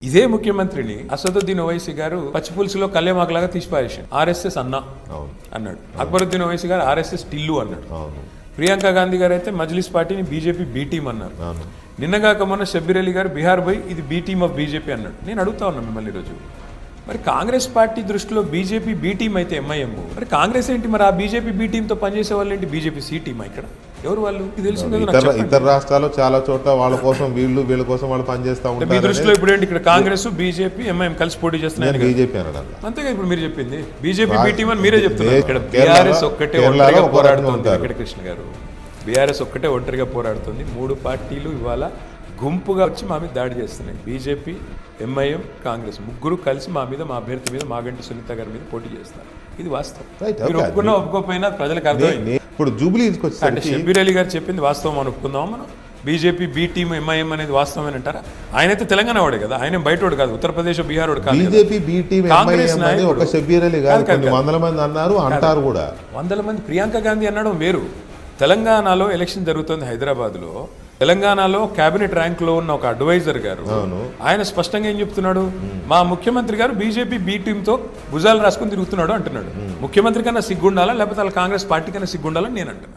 ఇదే ముఖ్యమంత్రిని అసదుద్దీన్ ఓవైసీ గారు పచ్చిపులుసులో కళ్యామాకలాగా తీసిపారేసాడు. ఆర్ఎస్ఎస్ అన్నా అన్నాడు. అక్బరుద్దీన్ ఓవైసీ గారు ఆర్ఎస్ఎస్ టిల్లు అన్నాడు. ప్రియాంక గాంధీ గారు అయితే మజ్లిస్ పార్టీని బీజేపీ బీ టీం అన్నారు. నిన్నగాక మొన్న షబ్బీర్ అలీ గారు బీహార్ పోయి ఇది బీ టీమ్ ఆఫ్ బీజేపీ అన్నాడు. నేను అడుగుతా ఉన్నా మిమ్మల్ని ఈరోజు, మరి కాంగ్రెస్ పార్టీ దృష్టిలో బీజేపీ బీ టీం అయితే ఎంఐఎం, మరి కాంగ్రెస్ ఏంటి? మరి ఆ బీజేపీ బీ టీంతో పనిచేసే వాళ్ళు ఏంటి? బీజేపీ సి టీమా? ఇక్కడ ఎవరు వాళ్ళు? తెలుసు కదా. ఇతర రాష్ట్రాల్లో చాలా చోట్ల వాళ్ళ కోసం వీళ్ళ కోసం వాళ్ళు పనిచేస్తా ఉంటారు. మీ దృష్టిలో ఇప్పుడు ఏంటి? ఇక్కడ కాంగ్రెస్ బీజేపీ ఎంఐఎం కలిసి పోటీ చేస్తున్నారు. బీజేపీ అనడం అంతేగా ఇప్పుడు మీరు చెప్పింది బీజేపీ బీ టీం అని మీరే చెప్తున్నారు. ఇక్కడ బీఆర్ఎస్ ఒక్కటే ఒంటరిగా పోరాడుతుంది. వెంకటకృష్ణ గారు, బీఆర్ఎస్ ఒక్కటే ఒంటరిగా పోరాడుతుంది. మూడు పార్టీలు ఇవాళ గుంపుగా వచ్చి మా మీద దాడి చేస్తున్నాయి. బీజేపీ, ఎంఐఎం, కాంగ్రెస్ ముగ్గురు కలిసి మా మీద, మా అభ్యర్థి మీద, మాగంటి సునీత గారి మీద పోటీ చేస్తారు. ఇది వాస్తవం. మీరు ఒప్పుకున్నా ఒప్పుకోకపోయినా ప్రజలకు అర్థమైంది. ఇప్పుడు జూబ్లీ అంటే షబ్బీర్ అలీ గారు చెప్పింది వాస్తవం అని ఒప్పుకుందాం. మనం బీజేపీ బీ టీమ్ ఎంఐఎం అనేది వాస్తవం అంటారా? ఆయనైతే తెలంగాణ వాడే కదా, ఆయన బయటోడు కాదు, ఉత్తరప్రదేశ్ బీహార్ వాడు కాదు. బీజేపీ బీ టీమ్ కాంగ్రెస్ ఒక షబ్బీర్ అలీ గారు వందల మంది అన్నారు, అంటారు కూడా. వందల మంది ప్రియాంక గాంధీ అనడం వేరు. తెలంగాణలో ఎలక్షన్ జరుగుతుంది హైదరాబాద్లో. తెలంగాణలో కేబినెట్ ర్యాంక్లో ఉన్న ఒక అడ్వైజర్ గారు ఆయన స్పష్టంగా ఏం చెప్తున్నాడు? మా ముఖ్యమంత్రి గారు బీజేపీ బీ టీంతో భుజాలు రాసుకుని తిరుగుతున్నాడు అంటున్నాడు. ముఖ్యమంత్రి కన్నా సిగ్గుండాలా, లేకపోతే వాళ్ళ కాంగ్రెస్ పార్టీ కన్నా సిగ్గుండాలని నేను అంటున్నాను.